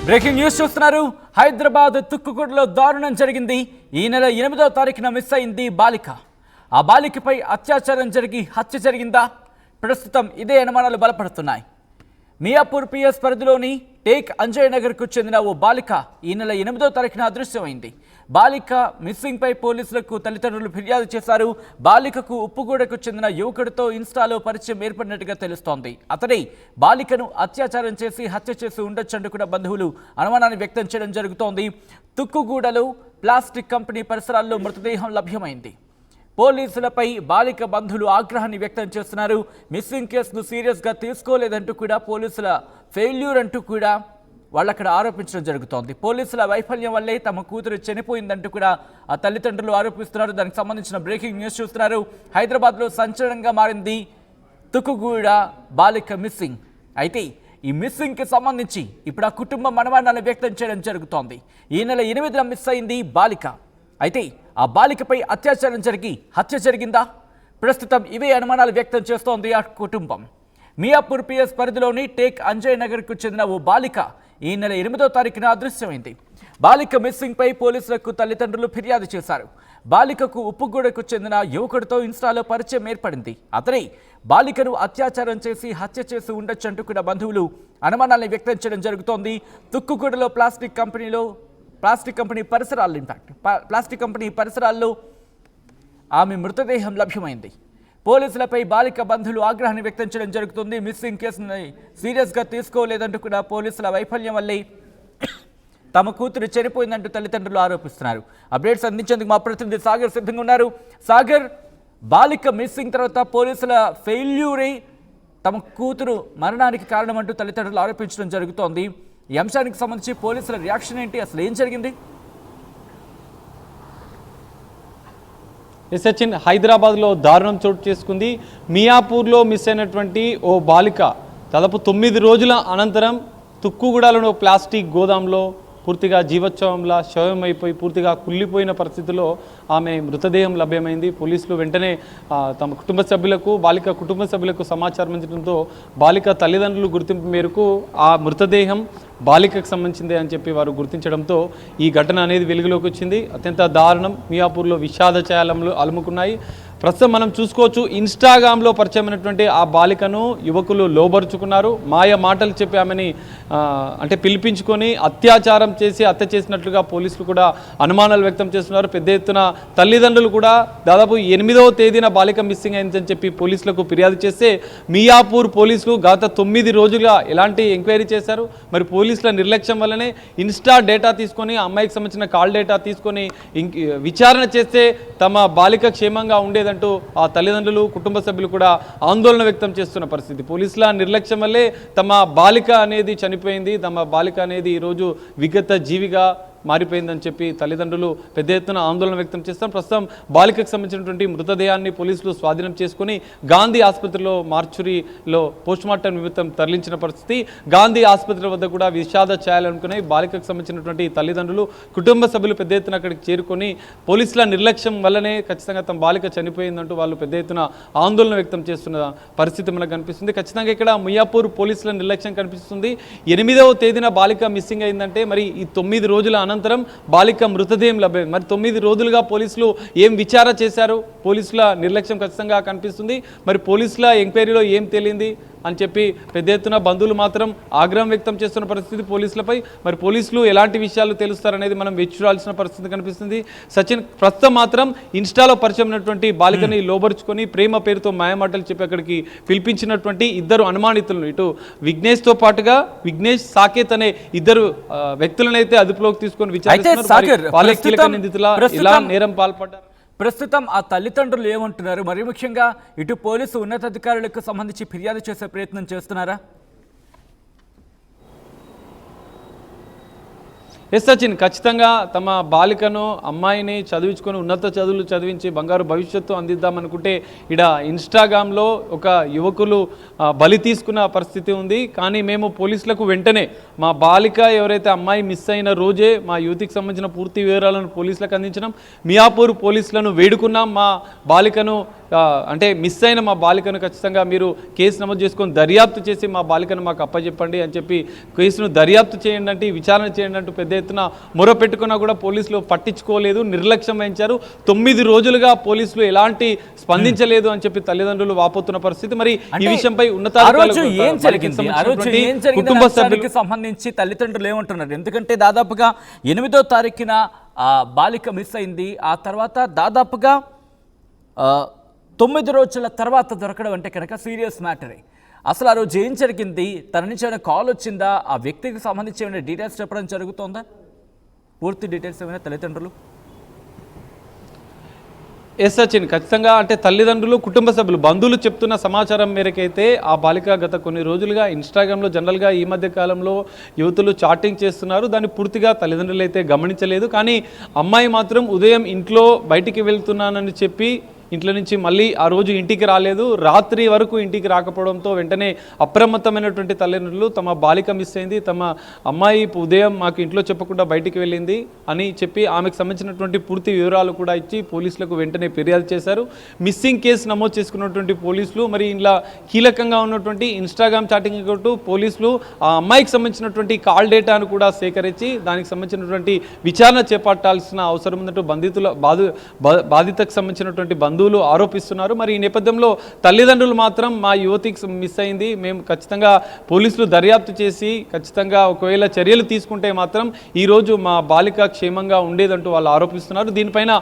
Breaking news చూస్తున్నారు. హైదరాబాద్ తుక్కుగూడలో దారుణం జరిగింది. ఈ నెల 8వ తారీఖున మిస్ అయింది బాలిక. ఆ బాలికపై అత్యాచారం జరిగి హత్య జరిగిందా? ప్రస్తుతం ఇదే అనుమానాలు బలపడుతున్నాయి. మియాపూర్ పిఎస్ పరిధిలోని టేక్ అంజయ్ నగర్కు చెందిన ఓ బాలిక ఈ నెల 8వ తారీఖున అదృశ్యమైంది. బాలిక మిస్సింగ్ పై పోలీసులకు తల్లిదండ్రులు ఫిర్యాదు చేశారు. బాలికకు ఉప్పుగూడకు చెందిన యువకుడితో ఇన్స్టాలో పరిచయం ఏర్పడినట్టుగా తెలుస్తోంది. అతడే బాలికను అత్యాచారం చేసి హత్య చేసి ఉండొచ్చంటూ కూడా బంధువులు అనుమానాన్ని వ్యక్తం చేయడం జరుగుతోంది. తుక్కుగూడలో ప్లాస్టిక్ కంపెనీ పరిసరాల్లో మృతదేహం లభ్యమైంది. పోలీసులపై బాలిక బంధువులు ఆగ్రహాన్ని వ్యక్తం చేస్తున్నారు. మిస్సింగ్ కేసును సీరియస్గా తీసుకోలేదంటూ కూడా పోలీసుల ఫెయిల్యూర్ అంటూ కూడా వాళ్ళక్కడ ఆరోపించడం జరుగుతోంది. పోలీసుల వైఫల్యం వల్లే తమ కూతురు చనిపోయిందంటూ కూడా ఆ తల్లిదండ్రులు ఆరోపిస్తున్నారు. దానికి సంబంధించిన బ్రేకింగ్ న్యూస్ చూస్తున్నారు. హైదరాబాద్లో సంచలనంగా మారింది తుక్కుగూడ బాలిక మిస్సింగ్. అయితే ఈ మిస్సింగ్కి సంబంధించి ఇప్పుడు ఆ కుటుంబం అనుమానాన్ని వ్యక్తం చేయడం జరుగుతోంది. ఈ నెల 8న మిస్ అయింది బాలిక. అయితే ఆ బాలికపై అత్యాచారం జరిగి హత్య జరిగిందా? ప్రస్తుతం ఇవే అనుమానాలు వ్యక్తం చేస్తోంది ఆ కుటుంబం. మియాపూర్ పిఎస్ పరిధిలోని టేక్ అంజయ్ నగర్కు చెందిన ఓ బాలిక ఈ నెల 8వ తారీఖున అదృశ్యమైంది. బాలిక మిస్సింగ్ పై పోలీసులకు తల్లిదండ్రులు ఫిర్యాదు చేశారు. బాలికకు ఉప్పుగూడకు చెందిన యువకుడితో ఇన్స్టాలో పరిచయం ఏర్పడింది. అతనే బాలికను అత్యాచారం చేసి హత్య చేసి ఉండొచ్చంటూ కూడా బంధువులు అనుమానాన్ని వ్యక్తం చేయడం జరుగుతోంది. తుక్కుగూడలో ప్లాస్టిక్ కంపెనీ పరిసరాల్లో ఆమె మృతదేహం లభ్యమైంది. పోలీసులపై బాలిక బంధువులు ఆగ్రహాన్ని వ్యక్తం చేయడం జరుగుతుంది. మిస్సింగ్ కేసుని సీరియస్గా తీసుకోలేదంటూ కూడా పోలీసుల వైఫల్యం వల్లే తమ కూతురు చనిపోయిందంటూ తల్లిదండ్రులు ఆరోపిస్తున్నారు. అప్డేట్స్ అందించేందుకు మా ప్రతినిధి సాగర్ సిద్ధంగా ఉన్నారు. సాగర్, బాలిక మిస్సింగ్ తర్వాత పోలీసుల ఫెయిల్యూరే తమ కూతురు మరణానికి కారణమంటూ తల్లిదండ్రులు ఆరోపించడం జరుగుతోంది. ఈ అంశానికి సంబంధించి పోలీసుల రియాక్షన్ ఏంటి? అసలు ఏం జరిగింది? సచిన్, హైదరాబాద్లో దారుణం చోటు చేసుకుంది. మియాపూర్లో మిస్ అయినటువంటి ఓ బాలిక దాదాపు 9 రోజుల అనంతరం తుక్కుగూడలోని ప్లాస్టిక్ గోదాంలో పూర్తిగా జీవోత్సవంలా శవమైపోయి పూర్తిగా కుళ్ళిపోయిన పరిస్థితిలో ఆమె మృతదేహం లభ్యమైంది. పోలీసులు వెంటనే తమ బాలిక కుటుంబ సభ్యులకు సమాచారం ఇచ్చడంతో బాలిక తల్లిదండ్రులు గుర్తింపు మేరకు ఆ మృతదేహం బాలికకు సంబంధించిందే అని చెప్పి వారు గుర్తించడంతో ఈ ఘటన అనేది వెలుగులోకి వచ్చింది. అత్యంత దారుణం. మియాపూర్లో విషాద ఛాయలు అలుముకున్నాయి. ప్రస్తుతం మనం చూసుకోవచ్చు, ఇన్స్టాగ్రామ్లో పరిచయమైనటువంటి ఆ బాలికను యువకులు లోబరుచుకున్నారు. మాయ మాటలు చెప్పి ఆమెని పిలిపించుకొని అత్యాచారం చేసి హత్య చేసినట్లుగా పోలీసులు కూడా అనుమానాలు వ్యక్తం చేస్తున్నారు. పెద్ద ఎత్తున తల్లిదండ్రులు కూడా దాదాపు 8వ తేదీన బాలిక మిస్సింగ్ అయిందని చెప్పి పోలీసులకు ఫిర్యాదు చేస్తే మియాపూర్ పోలీసులు గత 9 రోజులుగా ఎలాంటి ఎంక్వైరీ చేశారు. మరి పోలీసుల నిర్లక్ష్యం వల్లనే ఇన్స్టా డేటా తీసుకొని అమ్మాయికి సంబంధించిన కాల్ డేటా తీసుకొని విచారణ చేస్తే తమ బాలిక క్షేమంగా ఉండేదంటూ ఆ తల్లిదండ్రులు కుటుంబ సభ్యులు కూడా ఆందోళన వ్యక్తం చేస్తున్న పరిస్థితి. పోలీసుల నిర్లక్ష్యం వల్లే తమ బాలిక అనేది చనిపోయింది. తమ బాలిక అనేది ఈరోజు విగత జీవిగా మారిపోయిందని చెప్పి తల్లిదండ్రులు పెద్ద ఎత్తున ఆందోళన వ్యక్తం చేస్తాం. ప్రస్తుతం బాలికకు సంబంధించినటువంటి మృతదేహాన్ని పోలీసులు స్వాధీనం చేసుకుని గాంధీ ఆసుపత్రిలో మార్చురీలో పోస్టుమార్టం నిమిత్తం తరలించిన పరిస్థితి. గాంధీ ఆసుపత్రి వద్ద కూడా విషాద చేయాలనుకునే బాలికకు సంబంధించినటువంటి తల్లిదండ్రులు కుటుంబ సభ్యులు పెద్ద ఎత్తున అక్కడికి చేరుకొని పోలీసుల నిర్లక్ష్యం వల్లనే ఖచ్చితంగా తమ బాలిక చనిపోయిందంటూ వాళ్ళు పెద్ద ఎత్తున ఆందోళన వ్యక్తం చేస్తున్న పరిస్థితి మనకు కనిపిస్తుంది. ఖచ్చితంగా ఇక్కడ మియాపూర్ పోలీసుల నిర్లక్ష్యం కనిపిస్తుంది. 8వ తేదీన బాలిక మిస్సింగ్ అయిందంటే మరి ఈ 9 రోజుల అనంతరం బాలిక మృతదేహం లభ్యం. మరి 9 రోజులుగా పోలీసులు ఏం విచారణ చేశారు? పోలీసుల నిర్లక్ష్యం ఖచ్చితంగా కనిపిస్తుంది. మరి పోలీసుల ఎంక్వైరీలో ఏం తేలింది అని చెప్పి పెద్ద ఎత్తున బంధువులు మాత్రం ఆగ్రహం వ్యక్తం చేస్తున్న పరిస్థితి పోలీసులపై. మరి పోలీసులు ఎలాంటి విషయాలు తెలుస్తారనేది మనం వేచి చూడాల్సిన పరిస్థితి కనిపిస్తుంది. సచిన్, ప్రస్తుతం మాత్రం ఇన్స్టాలో పరిచయం ఉన్నటువంటి బాలికని లోబరుచుకొని ప్రేమ పేరుతో మాయమాటలు చెప్పి అక్కడికి పిలిపించినటువంటి ఇద్దరు అనుమానితులను, ఇటు విఘ్నేష్తో పాటుగా విఘ్నేష్, సాకేత్ అనే ఇద్దరు వ్యక్తులనైతే అదుపులోకి తీసుకొని విచారిస్తున్నారు. వాళ్ళ కీలక నిందితుల ఇలా నేరం పాల్పడ్డారు. ప్రస్తుతం ఆ తల్లిదండ్రులు ఏమంటున్నారు? మరి ముఖ్యంగా ఇటు పోలీసు ఉన్నతాధికారులకు సంబంధించి ఫిర్యాదు చేసే ప్రయత్నం చేస్తున్నారా? ఎస్ సచిన్, ఖచ్చితంగా తమ బాలికను అమ్మాయిని చదివించుకొని ఉన్నత చదువులు చదివించి బంగారు భవిష్యత్తు అందిద్దామనుకుంటే ఇడ ఇన్స్టాగ్రామ్లో ఒక యువకులు బలి తీసుకున్న పరిస్థితి ఉంది. కానీ మేము పోలీసులకు వెంటనే మా బాలిక ఎవరైతే అమ్మాయి మిస్ అయిన రోజే మా యువతికి సంబంధించిన పూర్తి వివరాలను పోలీసులకు అందించినాం. మియాపూర్ పోలీసులను వేడుకున్నాం. మా బాలికను అంటే మిస్ అయిన మా బాలికను ఖచ్చితంగా మీరు కేసు నమోదు చేసుకొని దర్యాప్తు చేసి మా బాలికను మాకు అప్పచెప్పండి అని చెప్పి కేసును దర్యాప్తు చేయండి అంటే, విచారణ చేయండి అంటూ పెద్ద ఎత్తున మొర పెట్టుకున్నా కూడా పోలీసులు పట్టించుకోలేదు, నిర్లక్ష్యం వహించారు. 9 రోజులుగా పోలీసులు ఎలాంటి స్పందించలేదు అని చెప్పి తల్లిదండ్రులు వాపోతున్న పరిస్థితి. మరి ఈ విషయంపై కుటుంబ సభ్యులకు సంబంధించి తల్లిదండ్రులు ఏమంటున్నారు? ఎందుకంటే దాదాపుగా 8వ తారీఖున బాలిక మిస్ అయింది. ఆ తర్వాత దాదాపుగా 9 రోజుల తర్వాత దొరకడం అంటే కనుక సీరియస్ మ్యాటరే. అసలు ఆ రోజు ఏం జరిగింది? తన నుంచి ఏమైనా కాల్ వచ్చిందా? ఆ వ్యక్తికి సంబంధించి ఏమైనా డీటెయిల్స్ చెప్పడం జరుగుతుందా? పూర్తి డీటెయిల్స్ ఏమైనా తల్లిదండ్రులు? ఎస్ సచిన్, ఖచ్చితంగా అంటే తల్లిదండ్రులు, కుటుంబ సభ్యులు, బంధువులు చెప్తున్న సమాచారం మేరకైతే ఆ బాలిక గత కొన్ని రోజులుగా ఇన్స్టాగ్రామ్లో జనరల్గా ఈ మధ్య కాలంలో యువతులు చాటింగ్ చేస్తున్నారు. దాన్ని పూర్తిగా తల్లిదండ్రులు అయితే గమనించలేదు. కానీ అమ్మాయి మాత్రం ఉదయం ఇంట్లో బయటికి వెళ్తున్నానని చెప్పి ఇంట్లో నుంచి మళ్ళీ ఆ రోజు ఇంటికి రాలేదు. రాత్రి వరకు ఇంటికి రాకపోవడంతో వెంటనే అప్రమత్తమైనటువంటి తల్లిదండ్రులు తమ బాలిక మిస్ అయింది, తమ అమ్మాయి ఉదయం మాకు ఇంట్లో చెప్పకుండా బయటికి వెళ్ళింది అని చెప్పి ఆమెకు సంబంధించినటువంటి పూర్తి వివరాలు కూడా ఇచ్చి పోలీసులకు వెంటనే ఫిర్యాదు చేశారు. మిస్సింగ్ కేసు నమోదు చేసుకున్నటువంటి పోలీసులు మరి ఇలా కీలకంగా ఉన్నటువంటి ఇన్స్టాగ్రామ్ చాటింగ్ కొట్టు పోలీసులు ఆ అమ్మాయికి సంబంధించినటువంటి కాల్ డేటాను కూడా సేకరించి దానికి సంబంధించినటువంటి విచారణ చేపట్టాల్సిన అవసరం ఉన్నట్టు బాధితకు సంబంధించినటువంటి బంధువులు ఆరోపిస్తున్నారు. మరి ఈ నేపథ్యంలో తల్లిదండ్రులు మాత్రం మా యువతికి మిస్ అయింది, మేము ఖచ్చితంగా పోలీసులు దర్యాప్తు చేసి ఖచ్చితంగా ఒకవేళ చర్యలు తీసుకుంటే మాత్రం ఈరోజు మా బాలిక క్షేమంగా ఉండేదంటూ వాళ్ళు ఆరోపిస్తున్నారు. దీనిపైన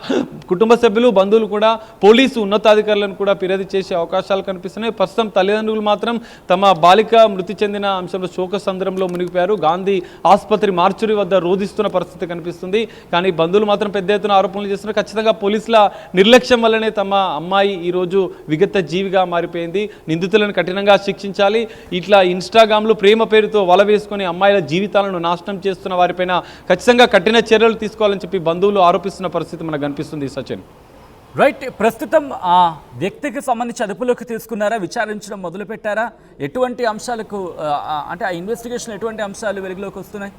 కుటుంబ సభ్యులు, బంధువులు కూడా పోలీసు ఉన్నతాధికారులను కూడా ఫిర్యాదు చేసే అవకాశాలు కనిపిస్తున్నాయి. ప్రస్తుతం తల్లిదండ్రులు మాత్రం తమ బాలిక మృతి చెందిన అంశంలో శోక సంద్రంలో మునిగిపోయారు. గాంధీ ఆసుపత్రి మార్చురి వద్ద రోధిస్తున్న పరిస్థితి కనిపిస్తుంది. కానీ బంధువులు మాత్రం పెద్ద ఎత్తున ఆరోపణలు చేస్తున్నారు. ఖచ్చితంగా పోలీసుల నిర్లక్ష్యం వల్లనే తమ అమ్మాయి ఈరోజు విగత జీవిగా మారిపోయింది. నిందితులను కఠినంగా శిక్షించాలి. ఇట్లా ఇన్స్టాగ్రామ్లో ప్రేమ పేరుతో వల వేసుకొని అమ్మాయిల జీవితాలను నాశనం చేస్తున్న వారిపైన ఖచ్చితంగా కఠిన చర్యలు తీసుకోవాలని చెప్పి బంధువులు ఆరోపిస్తున్న పరిస్థితి మనకు కనిపిస్తుంది. సచిన్, రైట్. ప్రస్తుతం ఆ వ్యక్తికి సంబంధించి అదుపులోకి తీసుకున్నారా? విచారించడం మొదలు పెట్టారా? ఎటువంటి అంశాలకు అంటే ఆ ఇన్వెస్టిగేషన్ ఎటువంటి అంశాలు వెలుగులోకి వస్తున్నాయి?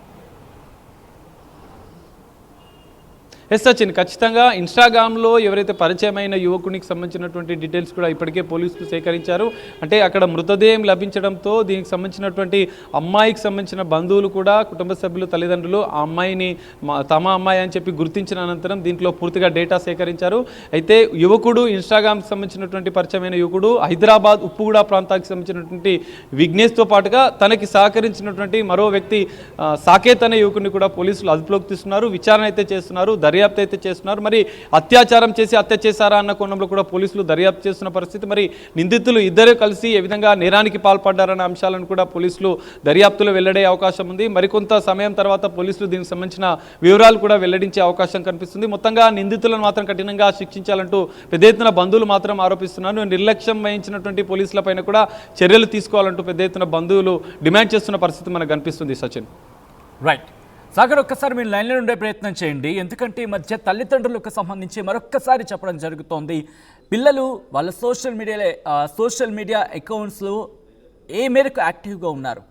ఎస్ సచిన్, ఖచ్చితంగా ఇన్స్టాగ్రామ్లో ఎవరైతే పరిచయమైన యువకునికి సంబంధించినటువంటి డీటెయిల్స్ కూడా ఇప్పటికే పోలీసులు సేకరించారు. అంటే అక్కడ మృతదేహం లభించడంతో దీనికి సంబంధించినటువంటి అమ్మాయికి సంబంధించిన బంధువులు కూడా కుటుంబ సభ్యులు, తల్లిదండ్రులు ఆ అమ్మాయిని తమ అమ్మాయి అని చెప్పి గుర్తించిన అనంతరం దీంట్లో పూర్తిగా డేటా సేకరించారు. అయితే యువకుడు, ఇన్స్టాగ్రామ్కి సంబంధించినటువంటి పరిచయమైన యువకుడు హైదరాబాద్ ఉప్పుగూడ ప్రాంతానికి సంబంధించినటువంటి విఘ్నేష్తో పాటుగా తనకి సహకరించినటువంటి మరో వ్యక్తి సాకేత్ అనే యువకుడిని కూడా పోలీసులు అదుపులోకి తీసుకున్నారు. విచారణ అయితే చేస్తున్నారు, దర్యాప్తు అయితే చేస్తున్నారు. మరి అత్యాచారం చేసి హత్య చేశారా అన్న కోణంలో కూడా పోలీసులు దర్యాప్తు చేస్తున్న పరిస్థితి. మరి నిందితులు ఇద్దరు కలిసి ఏ విధంగా నేరానికి పాల్పడ్డారన్న అంశాలను కూడా పోలీసులు దర్యాప్తులో వెల్లడే అవకాశం ఉంది. మరికొంత సమయం తర్వాత పోలీసులు దీనికి సంబంధించిన వివరాలు కూడా వెల్లడించే అవకాశం కనిపిస్తుంది. మొత్తంగా నిందితులను మాత్రం కఠినంగా శిక్షించాలంటూ పెద్ద ఎత్తున బంధువులు మాత్రం ఆరోపిస్తున్నారు. నిర్లక్ష్యం వహించినటువంటి పోలీసుల పైన కూడా చర్యలు తీసుకోవాలంటూ పెద్ద ఎత్తున బంధువులు డిమాండ్ చేస్తున్న పరిస్థితి మనకు కనిపిస్తుంది. సచిన్, రైట్. సాగర్, ఒక్కసారి మీరు లైన్లో ఉండే ప్రయత్నం చేయండి. ఎందుకంటే ఈ మధ్య తల్లిదండ్రులకు సంబంధించి మరొక్కసారి చెప్పడం జరుగుతోంది. పిల్లలు వాళ్ళ సోషల్ మీడియా అకౌంట్స్లో ఏ మేరకు యాక్టివ్గా ఉన్నారు,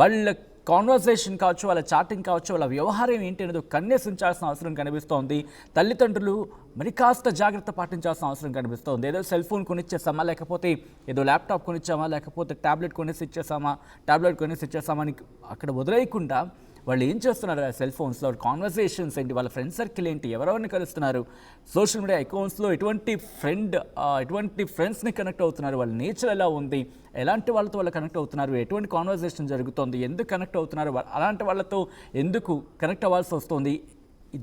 వాళ్ళ కాన్వర్సేషన్ కావచ్చు, వాళ్ళ చాటింగ్ కావచ్చు, వాళ్ళ వ్యవహారం ఏంటి అనేది కన్నేసించాల్సిన అవసరం కనిపిస్తోంది. తల్లిదండ్రులు మరి కాస్త జాగ్రత్త పాటించాల్సిన అవసరం కనిపిస్తోంది. ఏదో సెల్ ఫోన్ కొనిచ్చేసామా, లేకపోతే ఏదో ల్యాప్టాప్ కొనిచ్చామా, లేకపోతే టాబ్లెట్ కొనేసి ఇచ్చేసామా అని అక్కడ వదిలేయకుండా వాళ్ళు ఏం చేస్తున్నారు ఆ సెల్ ఫోన్స్లో, కాన్వర్సేషన్స్ ఏంటి, వాళ్ళ ఫ్రెండ్ సర్కిల్ ఏంటి, ఎవరెవరిని కలుస్తున్నారు, సోషల్ మీడియా అకౌంట్స్లో ఎటువంటి ఫ్రెండ్స్ని కనెక్ట్ అవుతున్నారు, వాళ్ళ నేచర్ ఎలా ఉంది, ఎలాంటి వాళ్ళతో వాళ్ళు కనెక్ట్ అవుతున్నారు, ఎటువంటి కాన్వర్సేషన్ జరుగుతుంది, ఎందుకు కనెక్ట్ అవుతున్నారు, అలాంటి వాళ్ళతో ఎందుకు కనెక్ట్ అవ్వాల్సి వస్తుంది.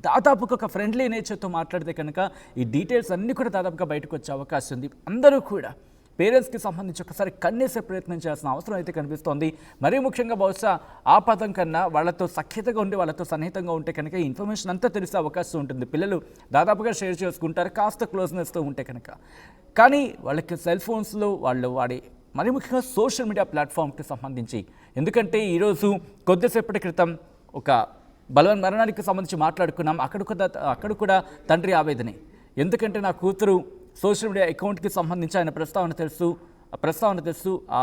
దాదాపుగా ఒక ఫ్రెండ్లీ నేచర్తో మాట్లాడితే కనుక ఈ డీటెయిల్స్ అన్నీ కూడా దాదాపుగా బయటకు వచ్చే అవకాశం ఉంది. అందరూ కూడా పేరెంట్స్కి సంబంధించి ఒకసారి కన్నేసే ప్రయత్నం చేయాల్సిన అవసరం అయితే కనిపిస్తోంది. మరీ ముఖ్యంగా బహుశా ఆ పదం కన్నా వాళ్ళతో సఖ్యతగా ఉండి వాళ్ళతో సన్నిహితంగా ఉంటే కనుక ఇన్ఫర్మేషన్ అంతా తెలిసే అవకాశం ఉంటుంది. పిల్లలు దాదాపుగా షేర్ చేసుకుంటారు కాస్త క్లోజ్నెస్తో ఉంటే కనుక. కానీ వాళ్ళకి సెల్ ఫోన్స్లో వాళ్ళు వాడే మరీ ముఖ్యంగా సోషల్ మీడియా ప్లాట్ఫామ్కి సంబంధించి, ఎందుకంటే ఈరోజు కొద్దిసేపటి క్రితం ఒక బలవన్ మరణానికి సంబంధించి మాట్లాడుకున్నాం. అక్కడ కూడా తండ్రి ఆవేదనే. ఎందుకంటే నా కూతురు సోషల్ మీడియా అకౌంట్కి సంబంధించి ఆయన ప్రస్తావన తెస్తూ ఆ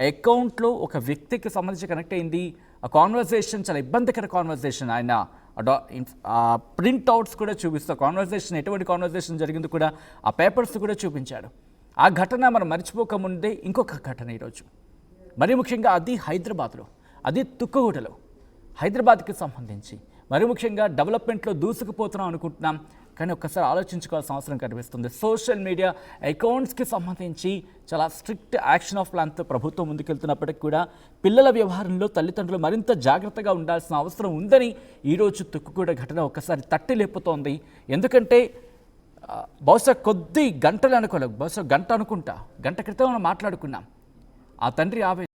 అకౌంట్లో ఒక వ్యక్తికి సంబంధించి కనెక్ట్ అయింది. ఆ కాన్వర్జేషన్ చాలా ఇబ్బందికర కాన్వర్జేషన్. ఆయన ప్రింట్ అవుట్స్ కూడా చూపిస్తూ కాన్వర్జేషన్ ఎటువంటి కాన్వర్జేషన్ జరిగింది కూడా ఆ పేపర్స్ కూడా చూపించాడు. ఆ ఘటన మనం మర్చిపోకముందే ఇంకొక ఘటన ఈరోజు, మరి ముఖ్యంగా అది హైదరాబాద్లో, అది తుక్కుగూడలో, హైదరాబాద్కి సంబంధించి మరి ముఖ్యంగా డెవలప్మెంట్లో దూసుకుపోతున్నాం అనుకుంటున్నాం. కానీ ఒక్కసారి ఆలోచించుకోవాల్సిన అవసరం కనిపిస్తుంది. సోషల్ మీడియా అకౌంట్స్కి సంబంధించి చాలా స్ట్రిక్ట్ యాక్షన్ ఆఫ్ ప్లాన్తో ప్రభుత్వం ముందుకెళ్తున్నప్పటికీ కూడా పిల్లల వ్యవహారంలో తల్లిదండ్రులు మరింత జాగ్రత్తగా ఉండాల్సిన అవసరం ఉందని ఈరోజు తుక్కుగూడ ఘటన ఒక్కసారి తట్టి లేపుతోంది. ఎందుకంటే బహుశా కొద్ది గంటలు అనుకోలేదు, బహుశా గంట అనుకుంటా, గంట క్రితం మనం మాట్లాడుకున్నాం. ఆ తండ్రి